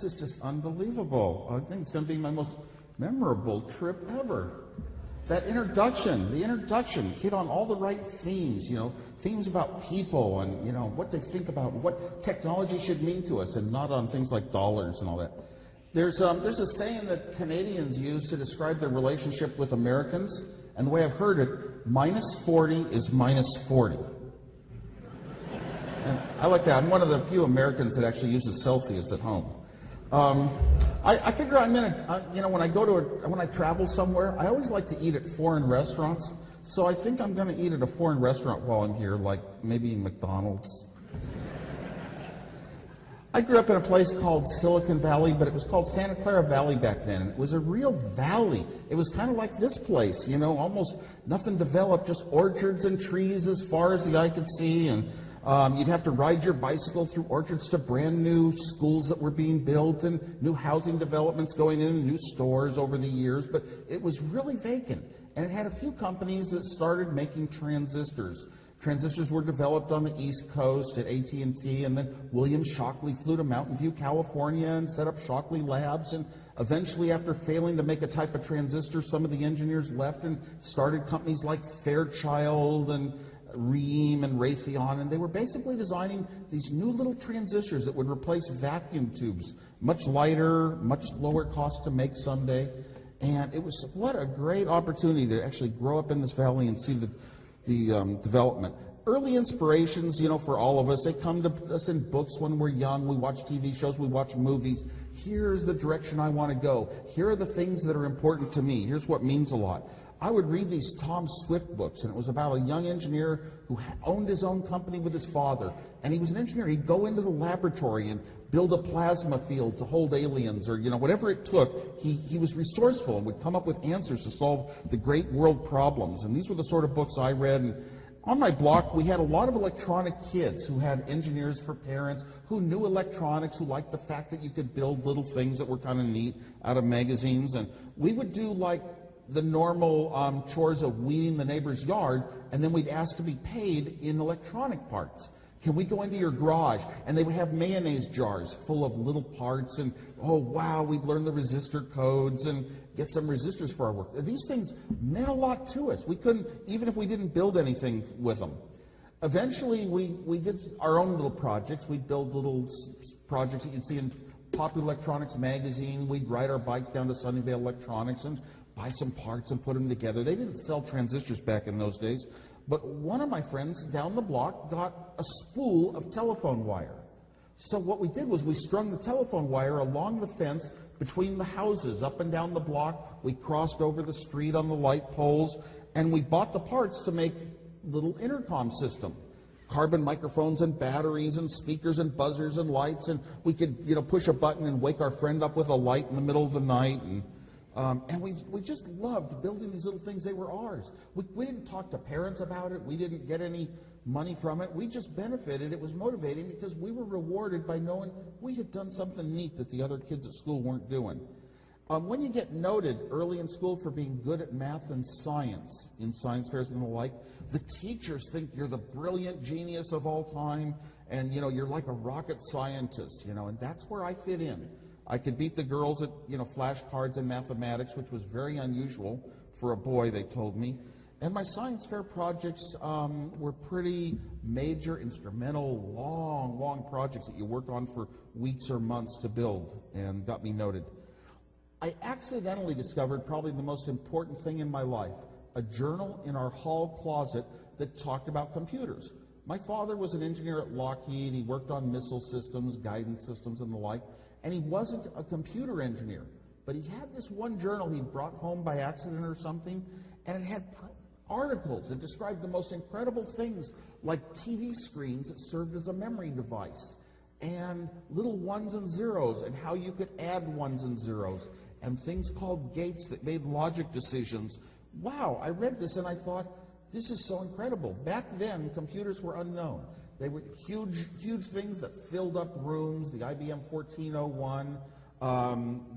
this is just unbelievable. I think it's going to be my most memorable trip ever. That introduction, the introduction hit on all the right themes, themes about people and, what they think about, what technology should mean to us, and not on things like dollars and all that. There's a saying that Canadians use to describe their relationship with Americans, and the way I've heard it, -40 is -40. And I like that. I'm one of the few Americans that actually uses Celsius at home. I figure I'm gonna, when I travel somewhere, I always like to eat at foreign restaurants. So I think I'm gonna eat at a foreign restaurant while I'm here, like maybe McDonald's. I grew up in a place called Silicon Valley, but it was called Santa Clara Valley back then. It was a real valley. It was kind of like this place, almost nothing developed, just orchards and trees as far as the eye could see, and you'd have to ride your bicycle through orchards to brand new schools that were being built and new housing developments going in and new stores over the years, but it was really vacant. And it had a few companies that started making transistors. Transistors were developed on the East Coast at AT&T, and then William Shockley flew to Mountain View, California, and set up Shockley Labs. And eventually, after failing to make a type of transistor, some of the engineers left and started companies like Fairchild and Rheem and Raytheon, and they were basically designing these new little transistors that would replace vacuum tubes, much lighter, much lower cost to make someday. And it was, what a great opportunity to actually grow up in this valley and see the development. Early inspirations, for all of us, they come to us in books when we're young. We watch TV shows, we watch movies. Here's the direction I want to go. Here are the things that are important to me. Here's what means a lot. I would read these Tom Swift books, and it was about a young engineer who owned his own company with his father. And he was an engineer. He'd go into the laboratory and build a plasma field to hold aliens, or whatever it took. He was resourceful and would come up with answers to solve the great world problems. And these were the sort of books I read. And on my block, we had a lot of electronic kids who had engineers for parents, who knew electronics, who liked the fact that you could build little things that were kind of neat out of magazines. And we would do like the normal chores of weeding the neighbor's yard, and then we'd ask to be paid in electronic parts. Can we go into your garage? And they would have mayonnaise jars full of little parts, and oh wow, we'd learn the resistor codes and get some resistors for our work. These things meant a lot to us. We couldn't, even if we didn't build anything with them. Eventually, we did our own little projects. We'd build little projects that you'd see in Popular Electronics magazine. We'd ride our bikes down to Sunnyvale Electronics and buy some parts and put them together. They didn't sell transistors back in those days, but one of my friends down the block got a spool of telephone wire. So what we did was we strung the telephone wire along the fence between the houses up and down the block. We crossed over the street on the light poles, and we bought the parts to make little intercom system. Carbon microphones and batteries and speakers and buzzers and lights, and we could push a button and wake our friend up with a light in the middle of the night. And we just loved building these little things. They were ours. We didn't talk to parents about it. We didn't get any money from it. We just benefited. It was motivating because we were rewarded by knowing we had done something neat that the other kids at school weren't doing. When you get noted early in school for being good at math and science, in science fairs and the like, the teachers think you're the brilliant genius of all time, and you're like a rocket scientist, and that's where I fit in. I could beat the girls at flashcards and mathematics, which was very unusual for a boy, they told me. And my science fair projects were pretty major, instrumental, long projects that you work on for weeks or months to build, and got me noted. I accidentally discovered probably the most important thing in my life, a journal in our hall closet that talked about computers. My father was an engineer at Lockheed. He worked on missile systems, guidance systems, and the like. And he wasn't a computer engineer, but he had this one journal he brought home by accident or something, and it had articles that described the most incredible things, like TV screens that served as a memory device, and little ones and zeros, and how you could add ones and zeros, and things called gates that made logic decisions. Wow, I read this and I thought, this is so incredible. Back then, computers were unknown. They were huge things that filled up rooms, the IBM 1401.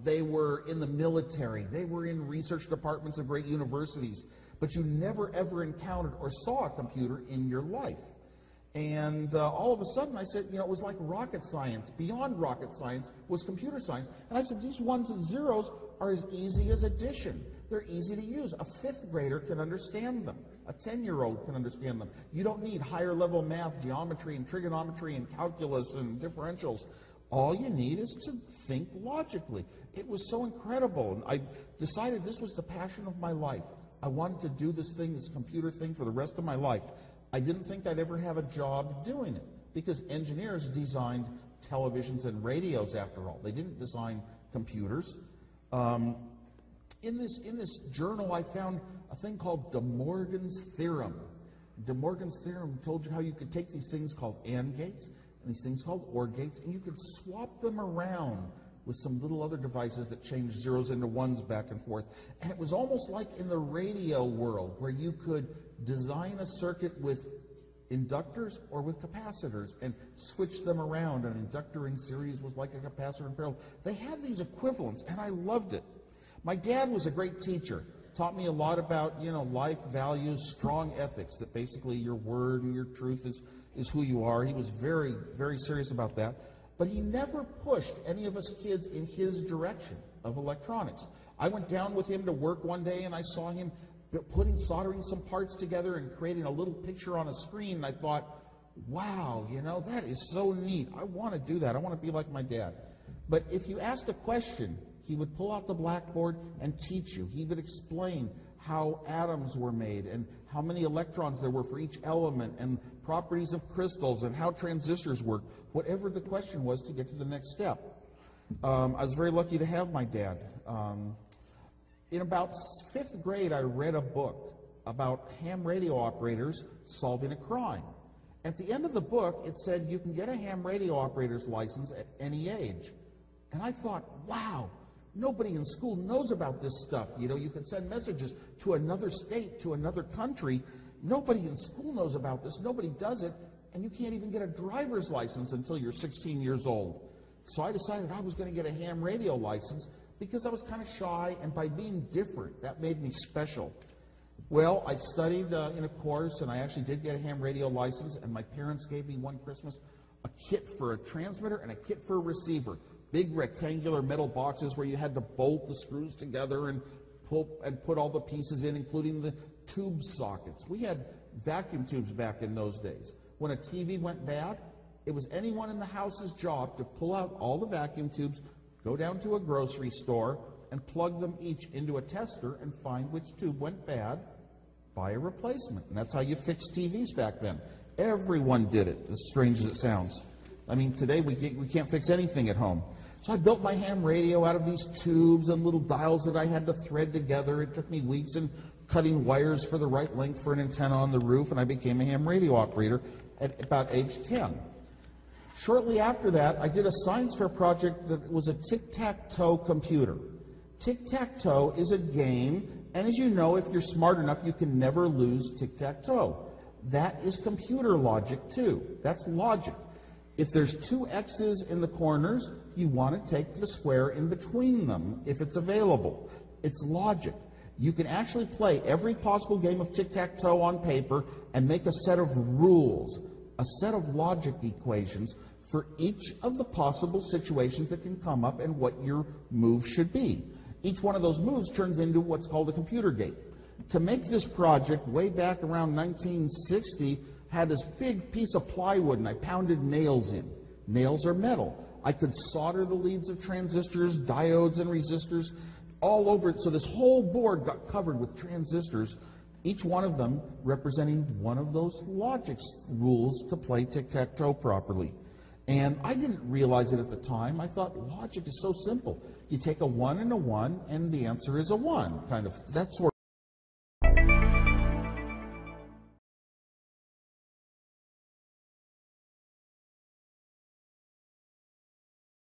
They were in the military. They were in research departments of great universities. But you never, ever encountered or saw a computer in your life. And all of a sudden I said, it was like rocket science. Beyond rocket science was computer science. And I said, these ones and zeros are as easy as addition. They're easy to use. A fifth grader can understand them. A 10-year-old can understand them. You don't need higher level math, geometry and trigonometry and calculus and differentials. All you need is to think logically. It was so incredible. And I decided this was the passion of my life. I wanted to do this thing, this computer thing, for the rest of my life. I didn't think I'd ever have a job doing it, because engineers designed televisions and radios, after all. They didn't design computers. In this journal, I found a thing called De Morgan's theorem. De Morgan's theorem told you how you could take these things called AND gates and these things called OR gates, and you could swap them around with some little other devices that changed zeros into ones back and forth. And it was almost like in the radio world, where you could design a circuit with inductors or with capacitors and switch them around. An inductor in series was like a capacitor in parallel. They had these equivalents, and I loved it. My dad was a great teacher. Taught me a lot about, life, values, strong ethics, that basically your word and your truth is who you are. He was very, very serious about that. But he never pushed any of us kids in his direction of electronics. I went down with him to work one day, and I saw him soldering some parts together and creating a little picture on a screen, and I thought, wow, that is so neat. I want to do that. I want to be like my dad. But if you asked a question, he would pull out the blackboard and teach you. He would explain how atoms were made and how many electrons there were for each element and properties of crystals and how transistors work, whatever the question was, to get to the next step. I was very lucky to have my dad. In about fifth grade, I read a book about ham radio operators solving a crime. At the end of the book, it said you can get a ham radio operator's license at any age. And I thought, wow, nobody in school knows about this stuff. You can send messages to another state, to another country. Nobody in school knows about this. Nobody does it. And you can't even get a driver's license until you're 16 years old. So I decided I was going to get a ham radio license because I was kind of shy, and by being different, that made me special. Well, I studied in a course, and I actually did get a ham radio license, and my parents gave me one Christmas a kit for a transmitter and a kit for a receiver. Big rectangular metal boxes where you had to bolt the screws together and put all the pieces in, including the tube sockets. We had vacuum tubes back in those days. When a TV went bad, it was anyone in the house's job to pull out all the vacuum tubes, go down to a grocery store, and plug them each into a tester and find which tube went bad, buy a replacement. And that's how you fixed TVs back then. Everyone did it, as strange as it sounds. I mean, today we can't fix anything at home. So I built my ham radio out of these tubes and little dials that I had to thread together. It took me weeks in cutting wires for the right length for an antenna on the roof, and I became a ham radio operator at about age 10. Shortly after that, I did a science fair project that was a tic-tac-toe computer. Tic-tac-toe is a game, and as you know, if you're smart enough, you can never lose tic-tac-toe. That is computer logic, too. That's logic. If there's two X's in the corners, you want to take the square in between them if it's available. It's logic. You can actually play every possible game of tic-tac-toe on paper and make a set of rules, a set of logic equations for each of the possible situations that can come up and what your move should be. Each one of those moves turns into what's called a computer gate. To make this project, way back around 1960, had this big piece of plywood, and I pounded nails in. Nails are metal. I could solder the leads of transistors, diodes, and resistors all over it. So this whole board got covered with transistors, each one of them representing one of those logic rules to play tic-tac-toe properly. And I didn't realize it at the time. I thought logic is so simple. You take a 1 and a 1, and the answer is a 1, kind of. That's sort